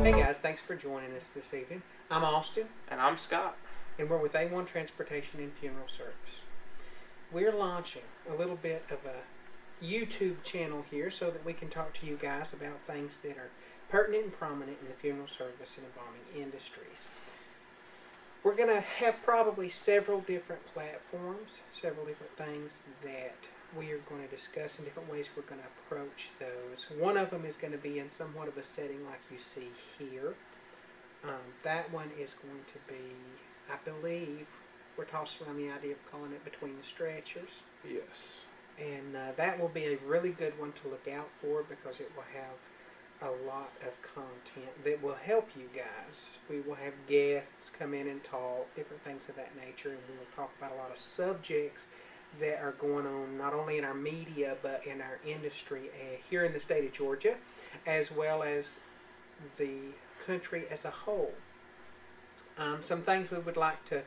Hey guys, thanks for joining us this evening. I'm Austin, And I'm Scott. and we're with A1 Transportation and Funeral Service. We're launching a little bit of a YouTube channel here so that we can talk to you guys about things that are pertinent and prominent in the funeral service and embalming industries. We're going to have probably several different platforms, several different things that we are going to discuss in different ways we're going to approach those. One of them is going to be in somewhat of a setting like you see here. That one is going to be, I believe, we're tossing around the idea of calling it Between the Stretchers. Yes. And that will be a really good one to look out for because it will have a lot of content that will help you guys. We will have guests come in and talk, different things of that nature, and we will talk about a lot of subjects that are going on not only in our media but in our industry here in the state of Georgia, as well as the country as a whole. Some things we would like to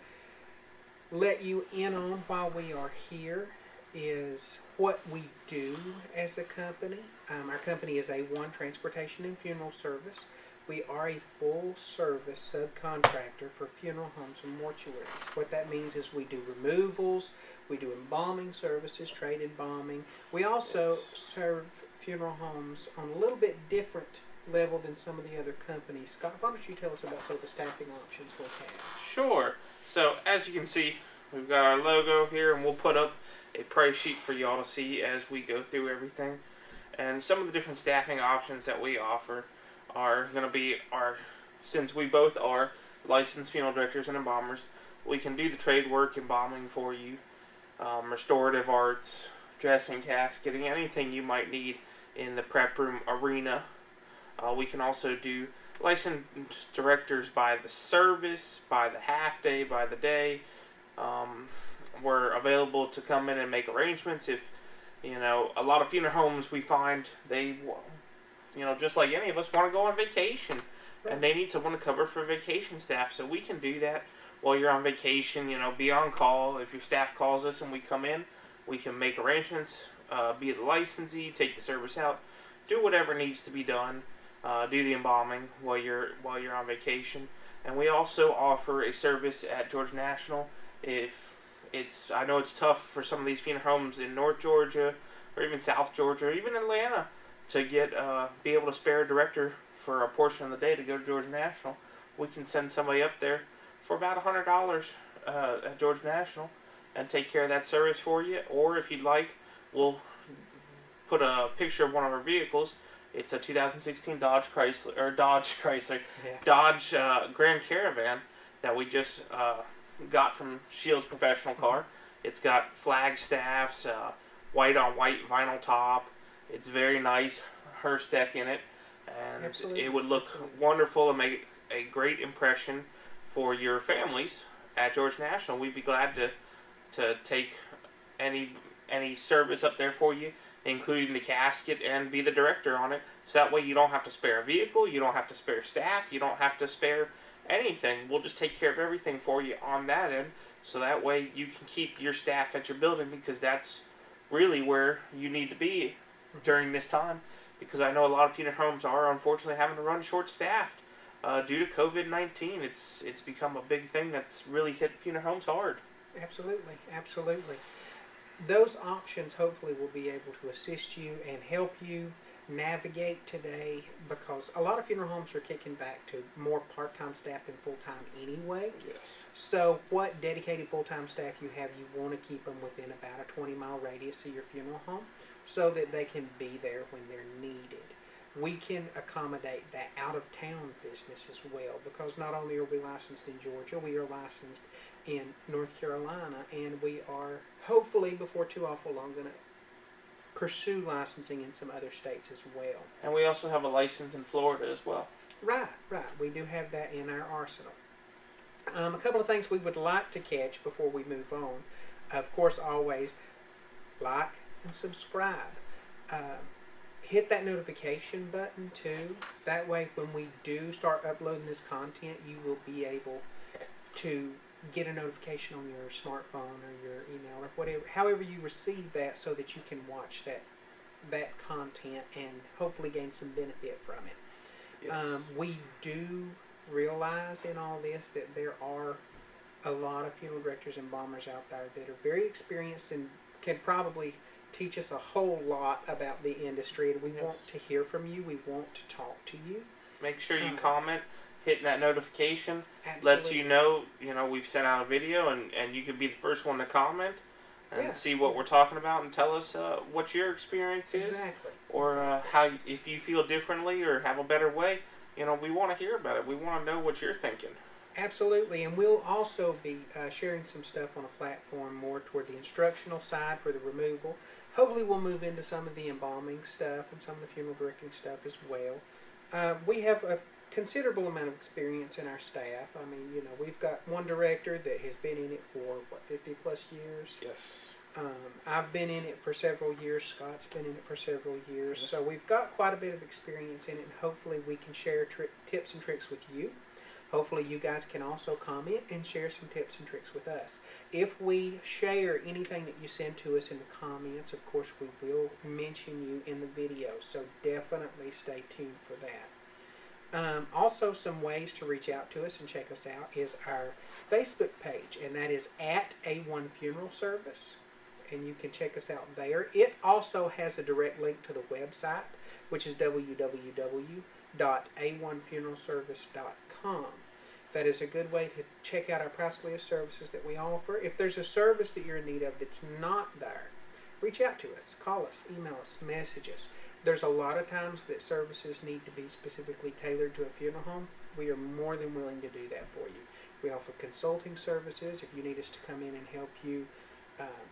let you in on while we are here is what we do as a company. Our company is A1 Transportation and Funeral Service. We are a full service subcontractor for funeral homes and mortuaries. What that means is we do removals, we do embalming services, trade embalming. We also serve funeral homes on a little bit different level than some of the other companies. Scott, why don't you tell us about some of the staffing options we have? Sure. So, as you can see, we've got our logo here, and we'll put up a price sheet for y'all to see as we go through everything. And some of the different staffing options that we offer are going to be since we both are licensed funeral directors and embalmers, we can do the trade work, embalming for you, restorative arts, dressing, casketing, anything you might need in the prep room arena. We can also do licensed directors by the service, by the half day, by the day. We're available to come in and make arrangements if, a lot of funeral homes we find they, just like any of us, want to go on vacation. And they need someone to cover for vacation staff. So we can do that while you're on vacation, be on call. If your staff calls us and we come in, we can make arrangements, be the licensee, take the service out, do whatever needs to be done. Do the embalming while you're on vacation, and we also offer a service at Georgia National. I know it's tough for some of these funeral homes in North Georgia or even South Georgia or even Atlanta to be able to spare a director for a portion of the day to go to Georgia National. We can send somebody up there for about $100 at Georgia National and take care of that service for you. Or if you'd like, we'll put a picture of one of our vehicles. It's a 2016 Dodge Grand Caravan that we just got from Shields Professional Car. It's got Flagstaffs, white on white vinyl top. It's very nice, hearse deck in it, and Absolutely. It would look wonderful and make a great impression for your families at Georgia National. We'd be glad to take any service up there for you, including the casket, and be the director on it. So that way you don't have to spare a vehicle, you don't have to spare staff, you don't have to spare anything. We'll just take care of everything for you on that end. So that way you can keep your staff at your building, because that's really where you need to be during this time. Because I know a lot of funeral homes are unfortunately having to run short-staffed due to COVID-19. It's become a big thing that's really hit funeral homes hard. Absolutely. Those options hopefully will be able to assist you and help you navigate today, because a lot of funeral homes are kicking back to more part-time staff than full-time anyway. Yes. So what dedicated full-time staff you have, you want to keep them within about a 20-mile radius of your funeral home so that they can be there when they're needed. We can accommodate that out-of-town business as well, because not only are we licensed in Georgia, we are licensed in North Carolina, and we are hopefully before too awful long going to pursue licensing in some other states as well. And we also have a license in Florida as well. Right. We do have that in our arsenal. A couple of things we would like to catch before we move on. Of course, always like and subscribe. Hit that notification button too. That way when we do start uploading this content, you will be able to get a notification on your smartphone or your email or whatever, however you receive that, so that you can watch that content and hopefully gain some benefit from it. Yes. We do realize in all this that there are a lot of funeral directors and embalmers out there that are very experienced and can probably teach us a whole lot about the industry, and we Yes. want to hear from you. We want to talk to you. Make sure you Um, comment, hitting that notification Absolutely. lets you know, we've sent out a video, and you could be the first one to comment and Yeah. see what we're talking about and tell us what your experience is, Exactly. or Exactly. how if you feel differently or have a better way. We want to hear about it. We want to know what you're thinking. Absolutely, and we'll also be sharing some stuff on a platform more toward the instructional side for the removal. Hopefully, we'll move into some of the embalming stuff and some of the funeral directing stuff as well. We have a considerable amount of experience in our staff. I mean, we've got one director that has been in it for 50 plus years. Yes. I've been in it for several years. Scott's been in it for several years. Yes. So we've got quite a bit of experience in it, and hopefully we can share tips and tricks with you. Hopefully you guys can also comment and share some tips and tricks with us. If we share anything that you send to us in the comments, of course we will mention you in the video, so definitely stay tuned for that. Also, some ways to reach out to us and check us out is our Facebook page, and that is at A1 Funeral Service, and you can check us out there. It also has a direct link to the website, which is www.a1funeralservice.com. That is a good way to check out our price list services that we offer. If there's a service that you're in need of that's not there, reach out to us, call us, email us, message us. There's a lot of times that services need to be specifically tailored to a funeral home. We are more than willing to do that for you. We offer consulting services. If you need us to come in and help you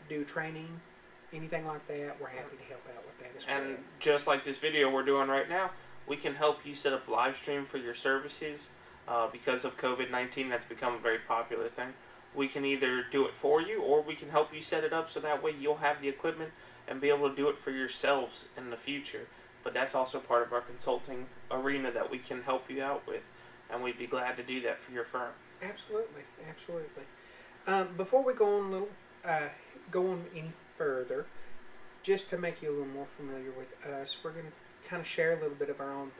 do training, anything like that, we're happy to help out with that as well. And just like this video we're doing right now, we can help you set up live stream for your services. Because of COVID-19, that's become a very popular thing. We can either do it for you, or we can help you set it up so that way you'll have the equipment and be able to do it for yourselves in the future. But that's also part of our consulting arena that we can help you out with, and we'd be glad to do that for your firm. Absolutely, absolutely. Before we go on any further, just to make you a little more familiar with us, we're going to kind of share a little bit of our own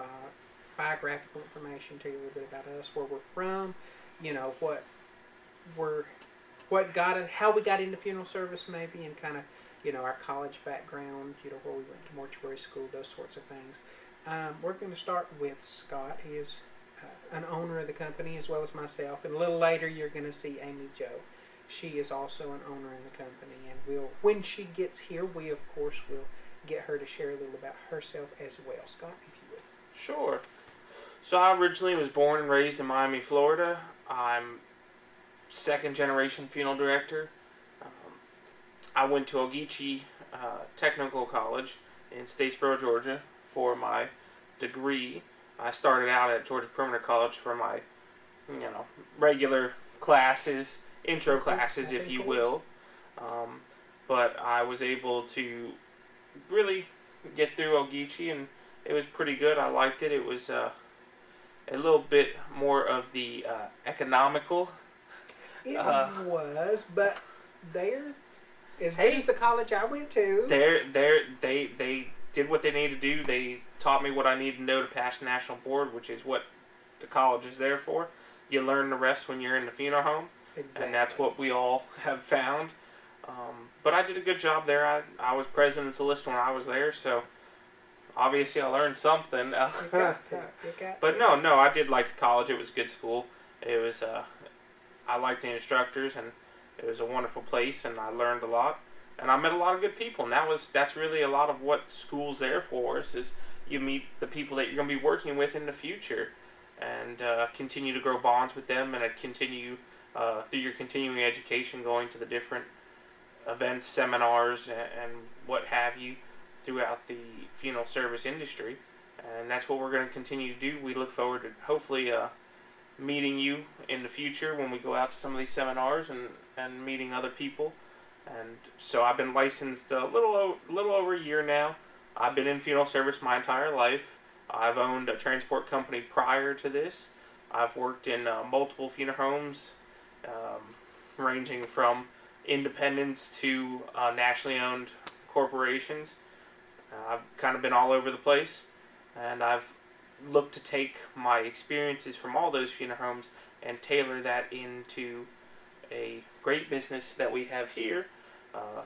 biographical information, tell you a little bit about us, where we're from, how we got into funeral service maybe, and kind of, our college background, where we went to mortuary school, those sorts of things. We're going to start with Scott. He is an owner of the company as well as myself, and a little later you're going to see Amy Jo. She is also an owner in the company, and when she gets here, we of course will get her to share a little about herself as well. Scott, if you would. Sure. So I originally was born and raised in Miami, Florida. I'm second generation funeral director. I went to Ogeechee Technical College in Statesboro, Georgia for my degree. I started out at Georgia Perimeter College for my, regular classes, intro classes, if you will. But I was able to really get through Ogeechee, and it was pretty good. I liked it. It was a little bit more of the economical. It was, but there, as Hey, good as the college I went to. They did what they needed to do. They taught me what I needed to know to pass the national board, which is what the college is there for. You learn the rest when you're in the funeral home, Exactly. and that's what we all have found. But I did a good job there. I was president of the list when I was there, so obviously I learned something. You got to. But no, I did like the college. It was a good school. It was I liked the instructors, and it was a wonderful place, and I learned a lot, and I met a lot of good people, and that's really a lot of what school's there for us, is you meet the people that you're going to be working with in the future, and continue to grow bonds with them, and continue through your continuing education, going to the different events, seminars, and what have you throughout the funeral service industry. And that's what we're going to continue to do. We look forward to hopefully meeting you in the future when we go out to some of these seminars and meeting other people. And so I've been licensed a little over a year now. I've been in funeral service my entire life. I've owned a transport company prior to this. I've worked in multiple funeral homes, ranging from independents to nationally owned corporations. I've kind of been all over the place, and I've look to take my experiences from all those funeral homes and tailor that into a great business that we have here.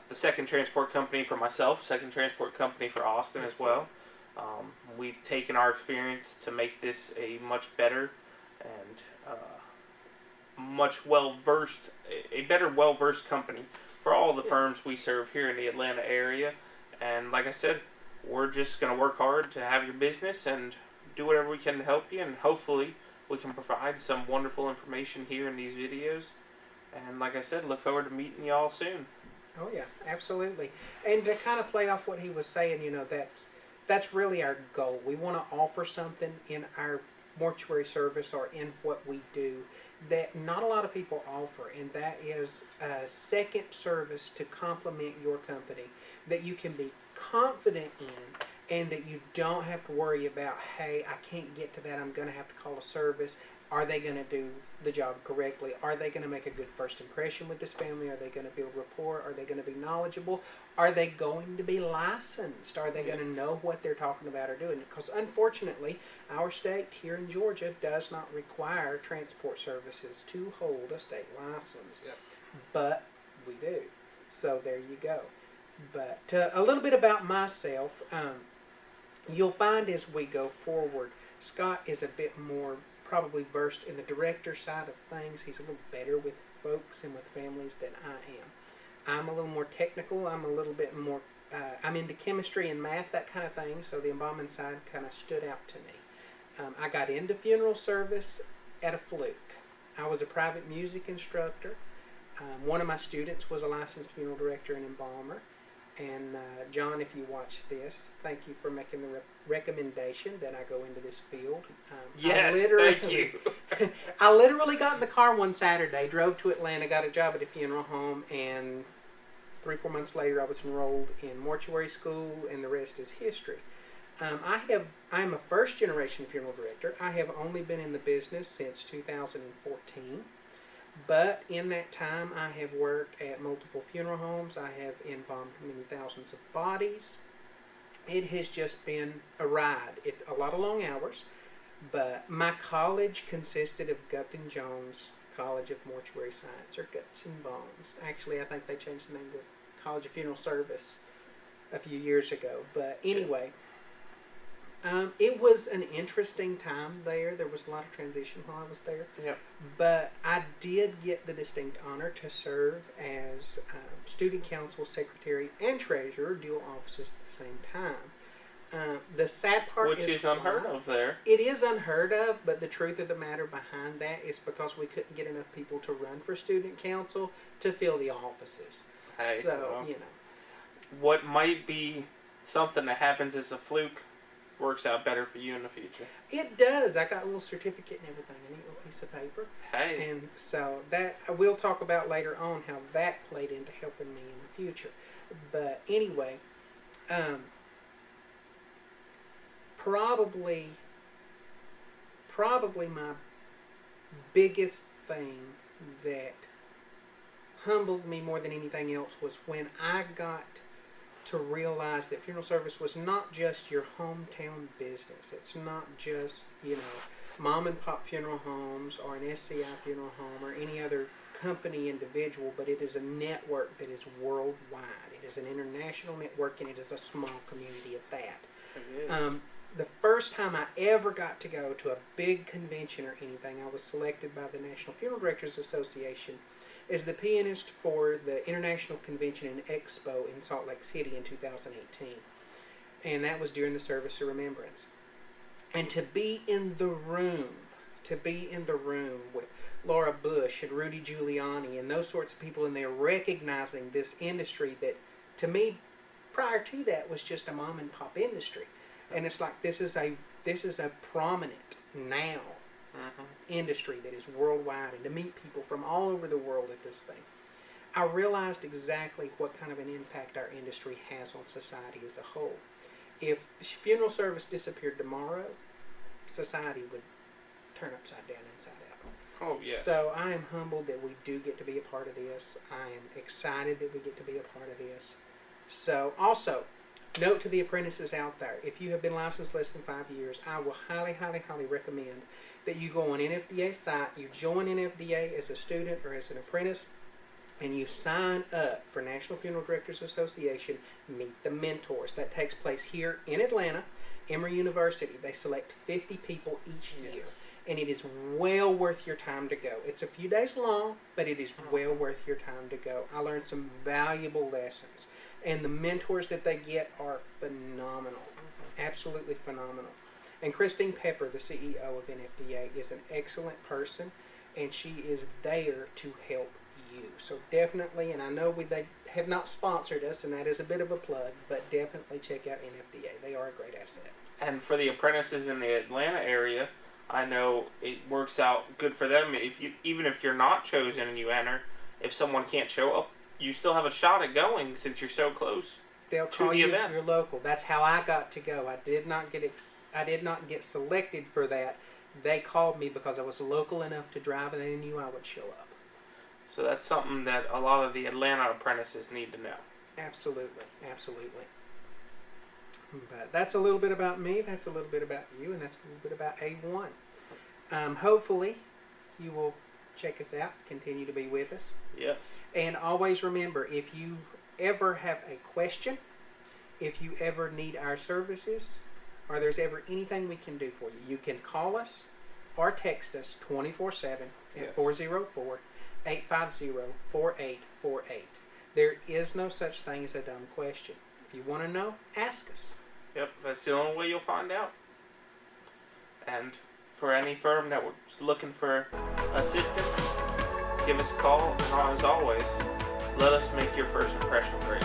The second transport company for myself, second transport company for Austin as well. We've taken our experience to make this a much better and much well-versed, a better well-versed company for all the firms we serve here in the Atlanta area. And like I said, we're just going to work hard to have your business and do whatever we can to help you, and hopefully we can provide some wonderful information here in these videos. And like I said, look forward to meeting you all soon. Oh yeah, absolutely. And to kind of play off what he was saying, that's really our goal. We want to offer something in our mortuary service or in what we do that not a lot of people offer, and that is a second service to complement your company that you can be confident in, and that you don't have to worry about, hey, I can't get to that, I'm going to have to call a service. Are they going to do the job correctly? Are they going to make a good first impression with this family? Are they going to build rapport? Are they going to be knowledgeable? Are they going to be licensed? Are they going to know what they're talking about or doing? Because unfortunately, our state here in Georgia does not require transport services to hold a state license. Yep. But we do. So there you go. But a little bit about myself. You'll find as we go forward, Scott is a bit more probably versed in the director side of things. He's a little better with folks and with families than I am. I'm a little more technical. I'm a little bit more, I'm into chemistry and math, that kind of thing, so the embalming side kind of stood out to me. I got into funeral service at a fluke. I was a private music instructor. One of my students was a licensed funeral director and embalmer. And John, if you watch this, thank you for making the recommendation that I go into this field. Yes, thank you. I literally got in the car one Saturday, drove to Atlanta, got a job at a funeral home, and 3-4 months later I was enrolled in mortuary school, and the rest is history. I'm a first generation funeral director. I have only been in the business since 2014. But in that time, I have worked at multiple funeral homes. I have embalmed many thousands of bodies. It has just been a ride. A lot of long hours. But my college consisted of Gupton Jones College of Mortuary Science, or Guts and Bones. Actually, I think they changed the name to College of Funeral Service a few years ago. But anyway, it was an interesting time there. There was a lot of transition while I was there. Yep. But I did get the distinct honor to serve as student council secretary and treasurer, dual offices at the same time. The sad part Which is unheard of there. It is unheard of, but the truth of the matter behind that is because we couldn't get enough people to run for student council to fill the offices. Hey, So, well, what might be something that happens as a fluke works out better for you in the future. It does. I got a little certificate and everything, a neat little piece of paper. Hey. And so that we'll talk about later on how that played into helping me in the future. But anyway, probably my biggest thing that humbled me more than anything else was when I got to realize that funeral service was not just your hometown business. It's not just, mom and pop funeral homes or an SCI funeral home or any other company individual, but it is a network that is worldwide. It is an international network, and it is a small community at that. It is. The first time I ever got to go to a big convention or anything, I was selected by the National Funeral Directors Association as the pianist for the International Convention and Expo in Salt Lake City in 2018. And that was during the Service of Remembrance. And to be in the room with Laura Bush and Rudy Giuliani and those sorts of people, and they're recognizing this industry that, to me, prior to that was just a mom and pop industry. And it's like this is a prominent now industry that is worldwide, and to meet people from all over the world at this thing, I realized exactly what kind of an impact our industry has on society as a whole. If funeral service disappeared tomorrow, society would turn upside down, inside out. Oh, yeah. So I am humbled that we do get to be a part of this. I am excited that we get to be a part of this. So also, Note to the apprentices out there, if you have been licensed less than 5 years, I will highly, highly, highly recommend that you go on NFDA's site, you join NFDA as a student or as an apprentice, and you sign up for National Funeral Directors Association, Meet the Mentors. That takes place here in Atlanta, Emory University. They select 50 people each year, and it is well worth your time to go. It's a few days long, but it is well worth your time to go. I learned some valuable lessons, and the mentors that they get are phenomenal, absolutely phenomenal. And Christine Pepper, the CEO of NFDA, is an excellent person, and she is there to help you. So definitely, and I know they have not sponsored us, and that is a bit of a plug, but definitely check out NFDA. They are a great asset. And for the apprentices in the Atlanta area, I know it works out good for them. Even if you're not chosen and you enter, if someone can't show up, you still have a shot at going since you're so close. They'll call you if you're local. That's how I got to go. I did not get selected for that. They called me because I was local enough to drive, and they knew I would show up. So that's something that a lot of the Atlanta apprentices need to know. Absolutely, absolutely. But that's a little bit about me. That's a little bit about you, and that's a little bit about A1. Hopefully, you will check us out. Continue to be with us. Yes. And always remember, if you ever have a question, if you ever need our services, or there's ever anything we can do for you, you can call us or text us 24/7 at 404-850-4848. There is no such thing as a dumb question. If you want to know, ask us. Yep, that's the only way you'll find out. And for any firm that was looking for assistance, give us a call, and as always, let us make your first impression great.